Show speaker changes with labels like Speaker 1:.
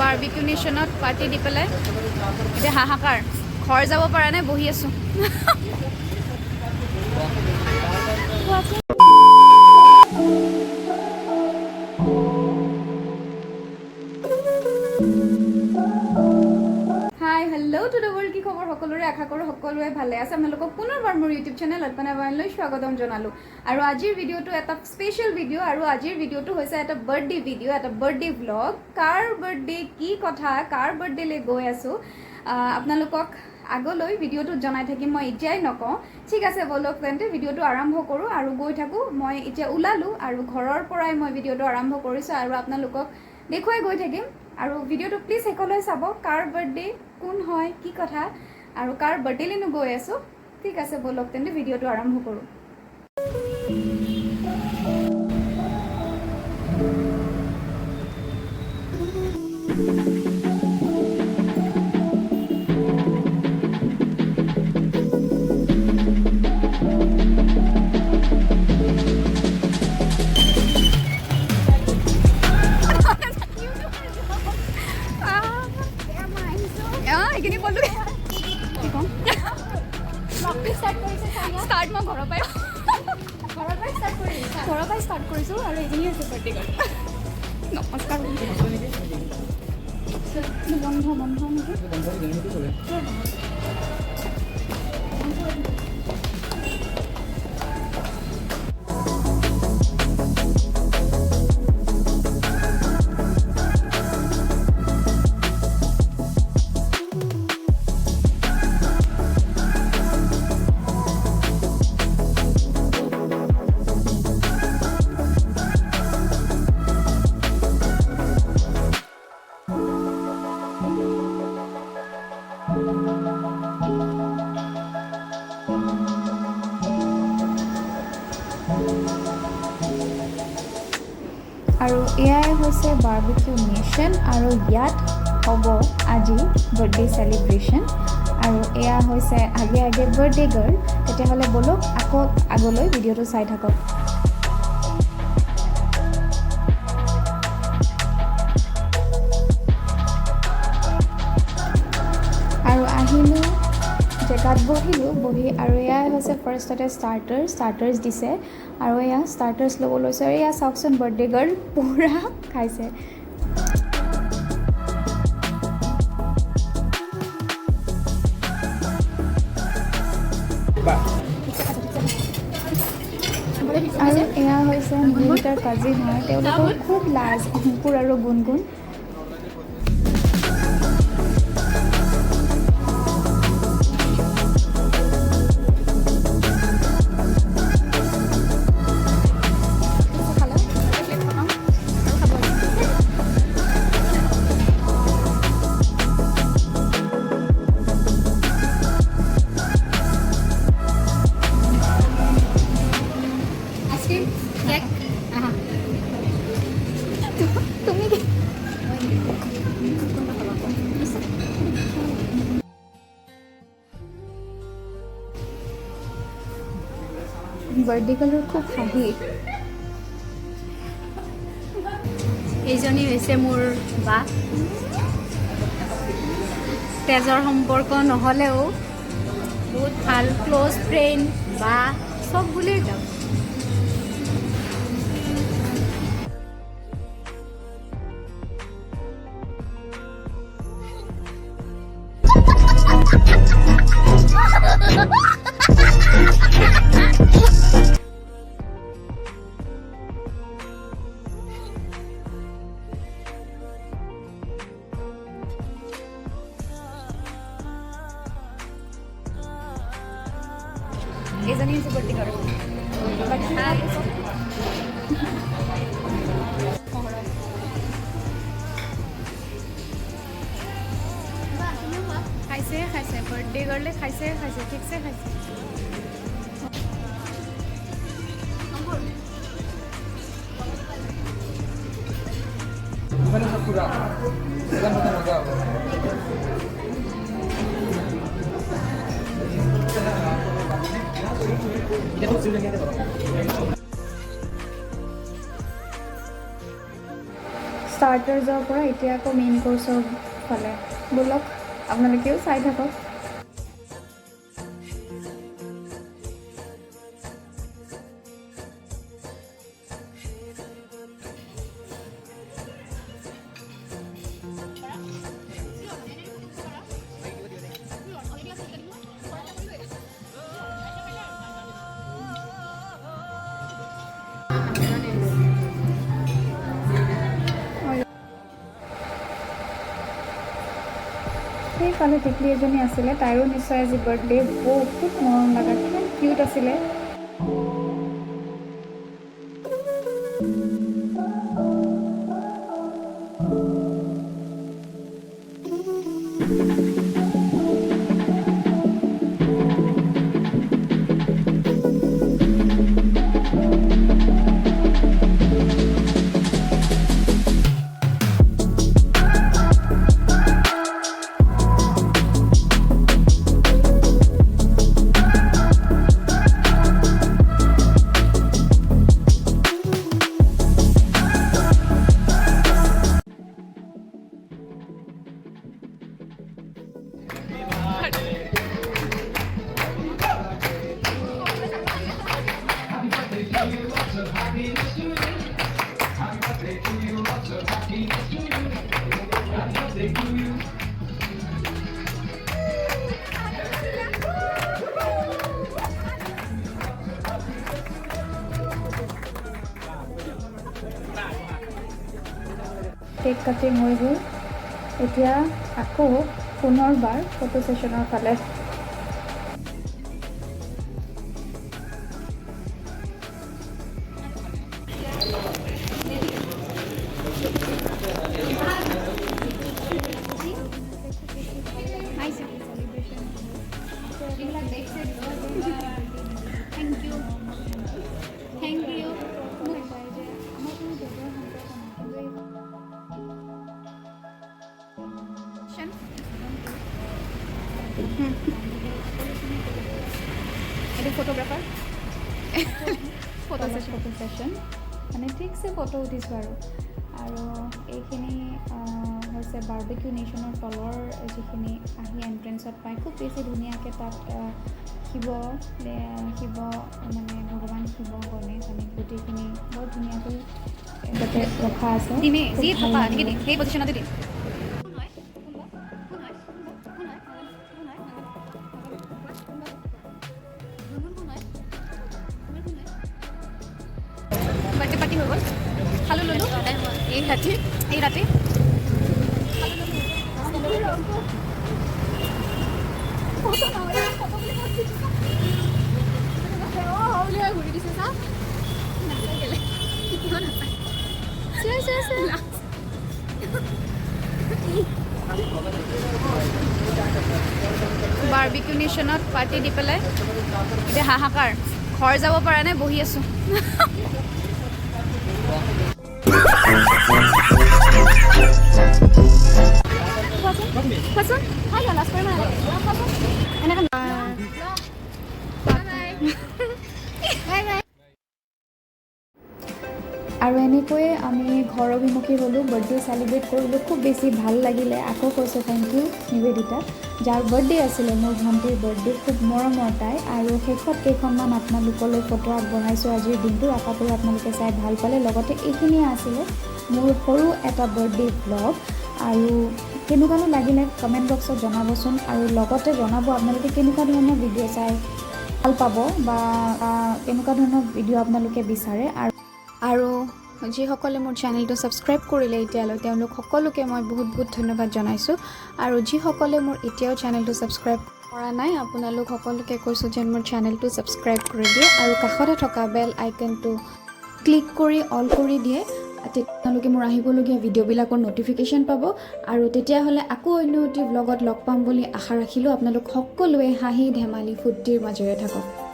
Speaker 1: barbecue নেশ্যনত party দি পেলাই এতিয়া হাহাকাৰ ঘৰ যাব পৰা নাই বহি আছোঁ hi hello' to the world কি খবৰ সকলোৰে আশা কৰোঁ সকলোৱে ভালে আছে আপোনালোকক পুনৰবাৰ মোৰ ইউটিউব চেনেল আলপনা বায়নলৈ স্বাগতম জনালোঁ আৰু আজিৰ ভিডিঅ'টো এটা স্পেচিয়েল ভিডিঅ' আৰু আজিৰ ভিডিঅ'টো হৈছে এটা বাৰ্থডে ভিডিঅ' এটা বাৰ্থডে ব্লগ কাৰ বাৰ্থডে কি কথা কাৰ বাৰ্থডেলৈ গৈ আছোঁ আপোনালোকক আগলৈ ভিডিঅ'টো জনাই থাকিম মই এতিয়াই নকওঁ ঠিক আছে বলক তেন্তে ভিডিঅ'টো আৰম্ভ কৰোঁ আৰু গৈ থাকোঁ মই এতিয়া ওলালোঁ আৰু ঘৰৰ পৰাই মই ভিডিঅ'টো আৰম্ভ কৰিছোঁ আৰু আপোনালোকক দেখুৱাই গৈ থাকিম আৰু ভিডিঅ'টো প্লিজ শেষলৈ চাব কাৰ বাৰ্থডে কোন হয় কি কথা আৰু কাৰ বাৰ্থডেলৈনো গৈ আছোঁ ঠিক আছে বলক তেন্তে ভিডিঅ'টো আৰম্ভ কৰোঁ ষ্টাৰ্ট মই ঘৰৰ পৰাই ষ্টাৰ্ট কৰিছোঁ আৰু এইখিনি হৈছে বাৰ্থডে গাৰ্ল নমস্কাৰ বন্ধ নেকি আৰু এয়াই হৈছে বাৰ্বিকিউ নেশ্যন আৰু ইয়াত হ'ব আজি বাৰ্থডে চেলিব্ৰেশ্যন আৰু এয়া হৈছে আগে আগে বাৰ্থডে গাৰ্ল তেতিয়াহ'লে বলক আকৌ আগলৈ ভিডিঅ'টো চাই থাকক আৰু আহিলোঁ জেগাত বহি আৰু এয়াই হৈছে ফাৰ্ষ্টতে ষ্টাৰ্টাৰ্ছ দিছে আৰু এয়া ষ্টাৰ্টাৰ্ছ ল'ব লৈছে আৰু এয়া চাওকচোন বাৰ্থডে গাৰ্ল পূৰা খাইছে আৰু এয়া হৈছে মোৰ কাজিন হয় তেওঁলোকৰ খুব লাজ অংকুৰ আৰু গুণগুণ বাৰ্থডে গাৰ্লৰ খুব হাঁহি এইজনী হৈছে মোৰ বা তেজৰ সম্পৰ্ক নহ'লেও বহুত ভাল ক্ল'জ ফ্ৰেণ্ড বা চব বুলিয়েই যাওঁ এইজনী হৈছে বাৰ্থডে গাৰ্ল খাইছে বাৰ্থডে গাৰ্লে খাইছে ঠিকছে খাইছে ষ্টাৰ্টাৰ্ছৰ পৰা এতিয়া আকৌ মেইন কোৰ্ছৰ ফালে ব'লক আপোনালোকেও চাই থাকক সেইফালে টিকলি এজনী আছিলে তাইৰো নিশ্চয় আজি বাৰ্থডে বহুত মৰম লগা কিমান কিউট আছিলে কেক কাটিং হৈ গ'ল এতিয়া আকৌ পুনৰবাৰ ফটো ছেশ্যনৰ ফালে ফটোগ্ৰাফাৰ ফটো ছেশ্যন মানে ঠিকছে ফটো উঠিছোঁ আৰু এইখিনি হৈছে বাৰ্বিকিউ নেশ্যনৰ তলৰ যিখিনি আহি এণ্ট্ৰেঞ্চত পায় খুব বেছি ধুনীয়াকৈ তাত শিৱ মানে ভগৱান শিৱ গণেশ মানে গোটেইখিনি বৰ ধুনীয়াকৈ তাতে ৰখা আছে সেই পজিশ্যনতে দিম বাৰ্থডে পাৰ্টি হৈ গ'ল খালোঁ ল'লোঁ এই ৰাতি ঘূৰি দিছে চা বাৰ্বিকিউ নেশ্যনত পাৰ্টি দি পেলাই এতিয়া হাহাকাৰ ঘৰ যাব পৰা নাই বহি আছোঁ আৰু এনেকৈয়ে আমি ঘৰ অভিমুখী হ'লোঁ বাৰ্থডে চেলিব্ৰেট কৰিলোঁ খুব বেছি ভাল লাগিলে আকৌ কৈছোঁ থেংক ইউ নিবেদিতা যাৰ বাৰ্থডে আছিলে মোৰ ভণ্টিৰ বাৰ্থডে খুব মৰমৰ তাই আৰু শেষত কেইখনমান আপোনালোকলৈ ফটো আগবঢ়াইছোঁ আজিৰ দিনটো আশা কৰোঁ আপোনালোকে চাই ভাল পালে লগতে এইখিনিয়ে আছিলে মোৰ সৰু এটা বাৰ্থডে ব্লগ আৰু কেনেকুৱানো লাগিলে কমেণ্ট বক্সত জনাবচোন আৰু লগতে জনাব আপোনালোকে কেনেকুৱা ধৰণৰ ভিডিঅ' চাই ভাল পাব বা কেনেকুৱা ধৰণৰ ভিডিঅ' আপোনালোকে বিচাৰে আৰু যিসকলে মোৰ চেনেলটো ছাবস্ক্ৰাইব কৰিলে এতিয়ালৈ তেওঁলোক সকলোকে মই বহুত বহুত ধন্যবাদ জনাইছোঁ আৰু যিসকলে মোৰ এতিয়াও চেনেলটো ছাবস্ক্ৰাইব কৰা নাই আপোনালোক সকলোকে কৈছোঁ যে মোৰ চেনেলটো ছাবস্ক্ৰাইব কৰি দিয়ে আৰু কাষতে থকা বেল আইকনটো ক্লিক কৰি অল কৰি দিয়ে তেতিয়ালৈকে মোৰ আহিবলগীয়া ভিডিঅ'বিলাকৰ ন'টিফিকেশ্যন পাব আৰু তেতিয়াহ'লে আকৌ অন্য এটি ব্লগত লগ পাম বুলি আশা ৰাখিলোঁ আপোনালোক সকলোৱে হাঁহি ধেমালি ফূৰ্তিৰ মাজেৰে থাকক